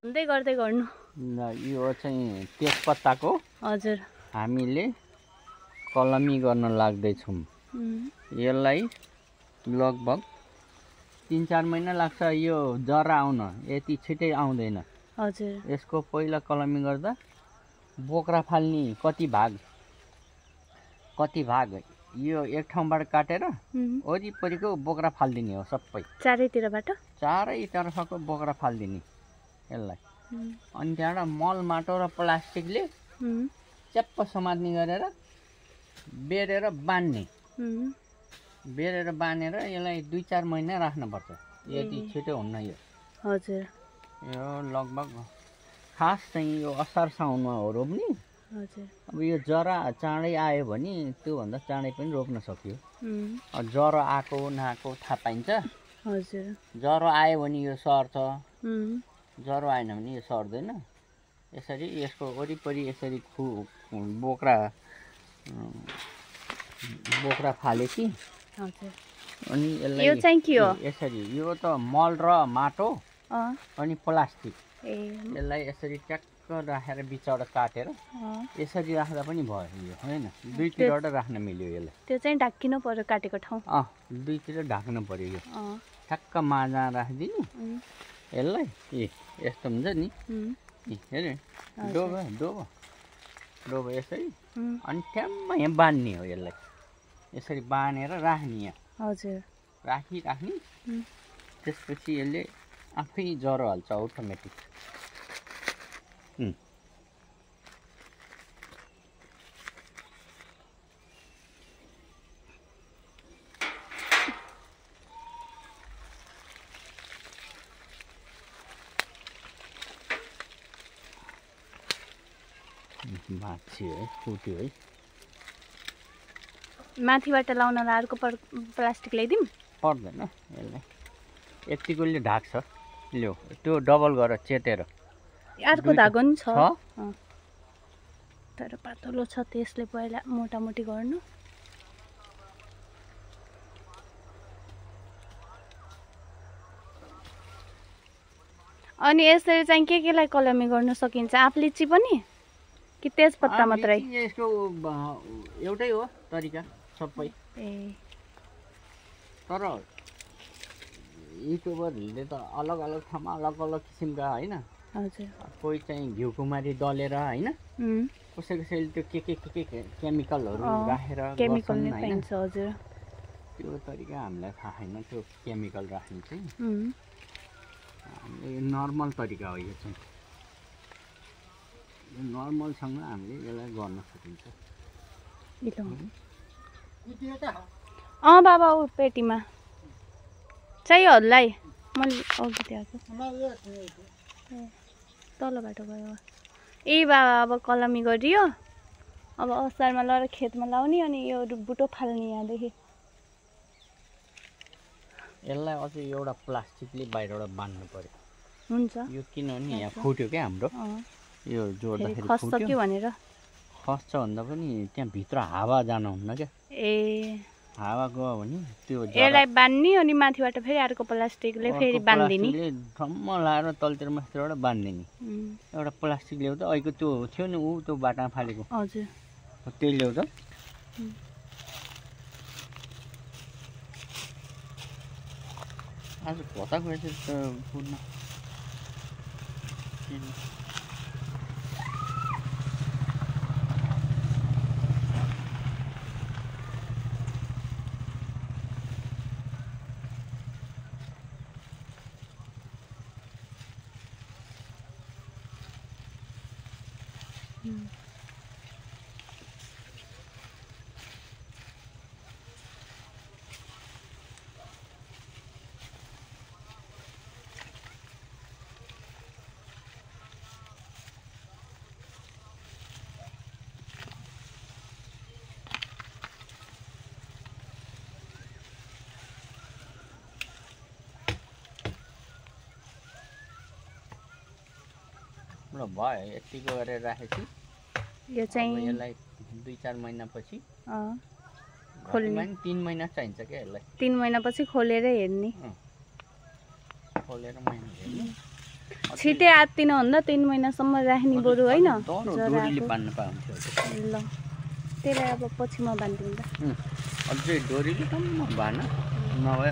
हुँदै गर्दै गर्नु। यो चाहिँ तेजपत्ताको हजुर हामीले कलमी गर्न लाग्दैछौँ। यसलाई लगभग 3-4 महिना लाग्छ यो जरा आउन, यति छिटै आउँदैन। हजुर यसको पहिला कलमी गर्दा बोक्रा फाल्ने कति भाग यो एक ठाउँबाट काटेर वरिपरिको बोक्रा फालिदिने हो सबै, चारैतिरबाट चारैतर्फको बोक्रा फालिदिने यसलाई। अनि त्यहाँबाट मल माटो र प्लास्टिकले च्याप्प समात्ने गरेर बेरेर बाँधेर यसलाई 2-4 महिना राख्नुपर्छ। यति छिटो हुन्न यो। हजुर यो लगभग खास चाहिँ यो असार साउनमा हो रोप्ने। हजुर अब यो जरा चाँडै आयो भने त्योभन्दा चाँडै पनि रोप्न सक्यो। ज्वरो आएको नआएको थाहा पाइन्छ। हजुर ज्वरो आयो भने यो सर्छ, ज्वरो आएन भने यो सर्दैन। यसरी यसको वरिपरि यसरी बोक्रा फालेपछि अनि यसलाई यो चाहिँ के हो? यसरी यो त मल र माटो अनि प्लास्टिक यसलाई यसरी ट्याक्क राखेर बिचबाट काटेर यसरी राख्दा पनि भयो यो, होइन? दुईतिरबाट राख्न मिल्यो यसलाई। त्यो चाहिँ ढाकिनु पर्यो काटेको ठाउँ। दुईतिर ढाक्नु पर्यो यो। ठ्याक्क माझा राखिदिनु यसलाई। यस्तो हुन्छ नि, हेर्नु डोबो यसरी। अनि ठ्याम्म यहाँ बाँध्ने हो यसलाई। यसरी बाँधेर राख्ने यहाँ। हजुर राख्ने त्यसपछि यसले आफै ज्वरो हाल्छ अटोमेटिक। भाँच्यो है, फुट्यो है। माथिबाट लाउनलाई अर्को प्लास्टिक ल्याइदिउँ? पर्दैन यसलाई, यतिकोले ढाक्छ। ल्याऊ त्यो डबल गरेर चेतेर। अर्को धागो नि छ तर पातलो छ, त्यसले पहिला मोटामोटी गर्नु। अनि यसरी चाहिँ केलाई कलमी गर्न सकिन्छ? आफलिची पनि कि तेजपत्ता मात्रै? यसको एउटै हो तरिका सबै। तर युट्युबरहरूले त अलग अलग ठाउँमा अलग अलग किसिमका, होइन? हजुर कोही चाहिँ घिउकुमारी दलेर, होइन? कसैले त्यो के केमिकलहरू राखेर केमिकल नै पाइन्छ। हजुर त्यो तरिका हामीलाई थाहा छैन, त्यो केमिकल राख्ने चाहिँ। नर्मल तरिका हो यो चाहिँ। नर्मलसँग हामीले यसलाई गर्न सकिन्छ। बाबा ऊ पेटीमा चाहियोहरूलाई। मैले अघि दिएको तल बाटो गयो। बाबा अब कलमी गरियो। अब असारमा लगेर खेतमा लाउने अनि यो बुटो फाल्ने यहाँदेखि। यसलाई अझै एउटा प्लास्टिकले बाहिरबाट बाँध्नु पर्यो। हुन्छ यो किनभने यहाँ फुट्यो क्या हाम्रो, यो जोड्दाखेरि खस्छ कि भनेर। खस्छ भन्दा पनि त्यहाँ भित्र हावा जानुहुन्न क्या। हावा गयो भने त्यो यसलाई बान्ने अनि माथिबाट फेरि अर्को प्लास्टिकले फेरि बान्दिने। ठम्म लाएर तलतिर माथिबाट बान्दिने। एउटा प्लास्टिक ल्याउ त, अहिलेको त्यो थियो नि ऊ त्यो बाटामा फालेको। हजुर त्यही ल्याउ त। आज कता गएछ त पुग्न। भयो यतिको गरेर राखेपछि यो चाहिँ यसलाई 2-4 महिनापछि खोल्ने। 3 महिना चाहिन्छ क्या यसलाई। 3 महिनापछि खोलेर हेर्ने। खोलेर महिना हेर्ने। छिटै आत्तिन भन्दा 3 महिनासम्म राख्ने बरु होइन डोरीले बाँध्न पाउँथ्यो ल त्यसलाई अब पछि म बाँधिदिउँला अझै डोरीले कम बाँध्न नभए